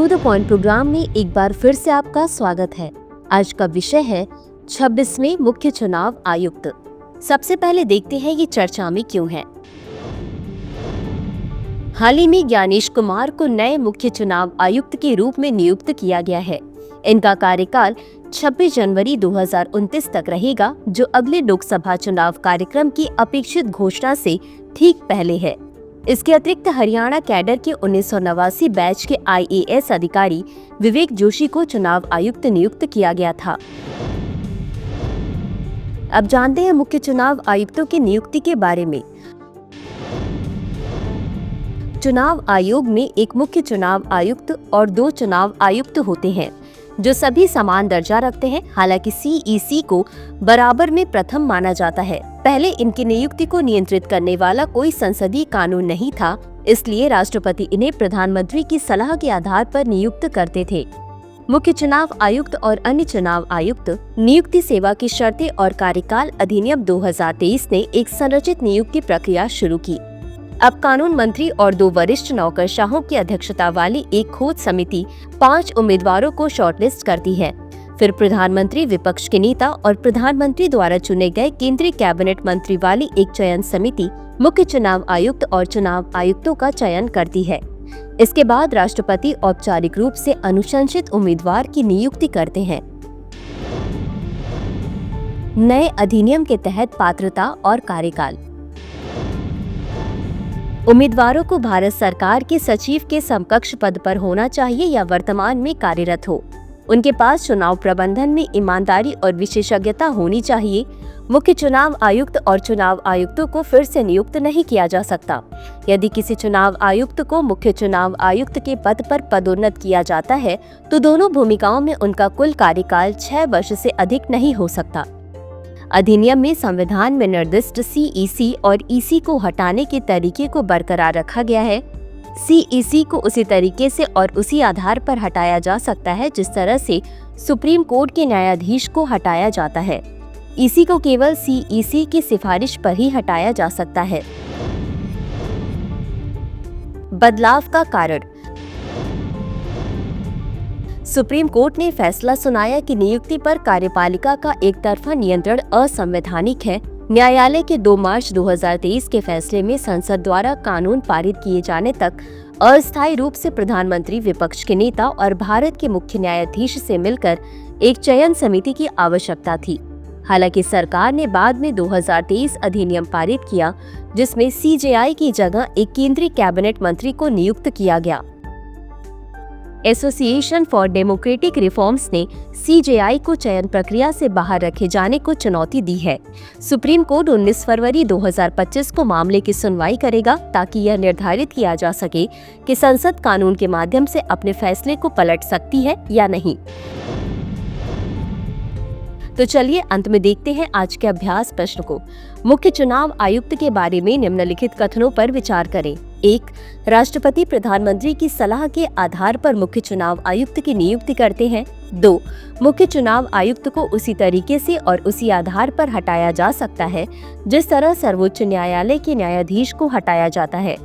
To the point programme में एक बार फिर से आपका स्वागत है। आज का विषय है 26वें मुख्य चुनाव आयुक्त। सबसे पहले देखते हैं ये चर्चा में क्यों है। हाल ही में ज्ञानेश कुमार को नए मुख्य चुनाव आयुक्त के रूप में नियुक्त किया गया है। इनका कार्यकाल 26 जनवरी 2029 तक रहेगा, जो अगले लोकसभा चुनाव कार्यक्रम की अपेक्षित घोषणा से ठीक पहले है। इसके अतिरिक्त हरियाणा कैडर के 1989 बैच के IAS अधिकारी विवेक जोशी को चुनाव आयुक्त नियुक्त किया गया था। अब जानते हैं मुख्य चुनाव आयुक्तों की नियुक्ति के बारे में। चुनाव आयोग में एक मुख्य चुनाव आयुक्त और 2 चुनाव आयुक्त होते हैं, जो सभी समान दर्जा रखते हैं। हालांकि CEC को बराबर में प्रथम माना जाता है। पहले इनकी नियुक्ति को नियंत्रित करने वाला कोई संसदीय कानून नहीं था, इसलिए राष्ट्रपति इन्हें प्रधानमंत्री की सलाह के आधार पर नियुक्त करते थे। मुख्य चुनाव आयुक्त और अन्य चुनाव आयुक्त नियुक्ति सेवा की शर्तें और कार्यकाल अधिनियम 2023 ने एक संरचित नियुक्ति प्रक्रिया शुरू की। अब कानून मंत्री और 2 वरिष्ठ नौकरशाहों की अध्यक्षता वाली एक खोज समिति 5 उम्मीदवारों को शॉर्टलिस्ट करती है। फिर प्रधानमंत्री, विपक्ष के नेता और प्रधानमंत्री द्वारा चुने गए केंद्रीय कैबिनेट मंत्री वाली एक चयन समिति मुख्य चुनाव आयुक्त और चुनाव आयुक्तों का चयन करती है। इसके बाद राष्ट्रपति औपचारिक रूप से अनुशंसित उम्मीदवार की नियुक्ति करते हैं। नए अधिनियम के तहत पात्रता और कार्यकाल। उम्मीदवारों को भारत सरकार के सचिव के समकक्ष पद पर होना चाहिए या वर्तमान में कार्यरत हो। उनके पास चुनाव प्रबंधन में ईमानदारी और विशेषज्ञता होनी चाहिए। मुख्य चुनाव आयुक्त और चुनाव आयुक्तों को फिर से नियुक्त नहीं किया जा सकता। यदि किसी चुनाव आयुक्त को मुख्य चुनाव आयुक्त के पद पर पदोन्नत किया जाता है, तो दोनों भूमिकाओं में उनका कुल कार्यकाल 6 वर्ष से अधिक नहीं हो सकता। अधिनियम में संविधान में निर्दिष्ट CEC और EC को हटाने के तरीके को बरकरार रखा गया है। CEC को उसी तरीके से और उसी आधार पर हटाया जा सकता है जिस तरह से सुप्रीम कोर्ट के न्यायाधीश को हटाया जाता है। EC को केवल CEC की सिफारिश पर ही हटाया जा सकता है। बदलाव का कारण। सुप्रीम कोर्ट ने फैसला सुनाया कि नियुक्ति पर कार्यपालिका का एक तरफा नियंत्रण असंवैधानिक है। न्यायालय के 2 मार्च 2023 के फैसले में संसद द्वारा कानून पारित किए जाने तक अस्थायी रूप से प्रधानमंत्री, विपक्ष के नेता और भारत के मुख्य न्यायाधीश से मिलकर एक चयन समिति की आवश्यकता थी। हालांकि सरकार ने बाद में 2023 अधिनियम पारित किया, जिसमें CJI की जगह एक केंद्रीय कैबिनेट मंत्री को नियुक्त किया गया। एसोसिएशन फॉर डेमोक्रेटिक रिफॉर्म्स ने CJI को चयन प्रक्रिया से बाहर रखे जाने को चुनौती दी है। सुप्रीम कोर्ट 19 फरवरी 2025 को मामले की सुनवाई करेगा, ताकि यह निर्धारित किया जा सके कि संसद कानून के माध्यम से अपने फैसले को पलट सकती है या नहीं। तो चलिए अंत में देखते हैं आज के अभ्यास प्रश्न को। मुख्य चुनाव आयुक्त के बारे में निम्नलिखित कथनों पर विचार करें। 1. राष्ट्रपति प्रधानमंत्री की सलाह के आधार पर मुख्य चुनाव आयुक्त की नियुक्ति करते हैं। 2. मुख्य चुनाव आयुक्त को उसी तरीके से और उसी आधार पर हटाया जा सकता है जिस तरह सर्वोच्च न्यायालय के न्यायाधीश को हटाया जाता है।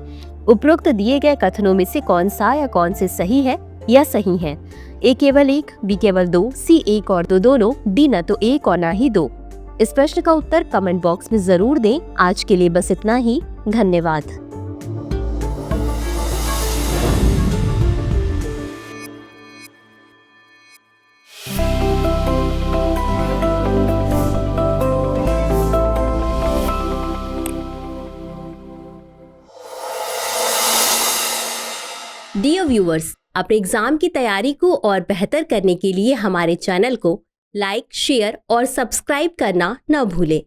उपरोक्त दिए गए कथनों में से कौन सा या कौन से सही है या सही है? A केवल 1, B केवल 2, C 1 और 2 दोनों, D न तो 1 और न ही 2। इस प्रश्न का उत्तर कमेंट बॉक्स में जरूर दें। आज के लिए बस इतना ही। धन्यवाद। डियर व्यूअर्स, अपने एग्जाम की तैयारी को और बेहतर करने के लिए हमारे चैनल को लाइक, शेयर और सब्सक्राइब करना न भूलें।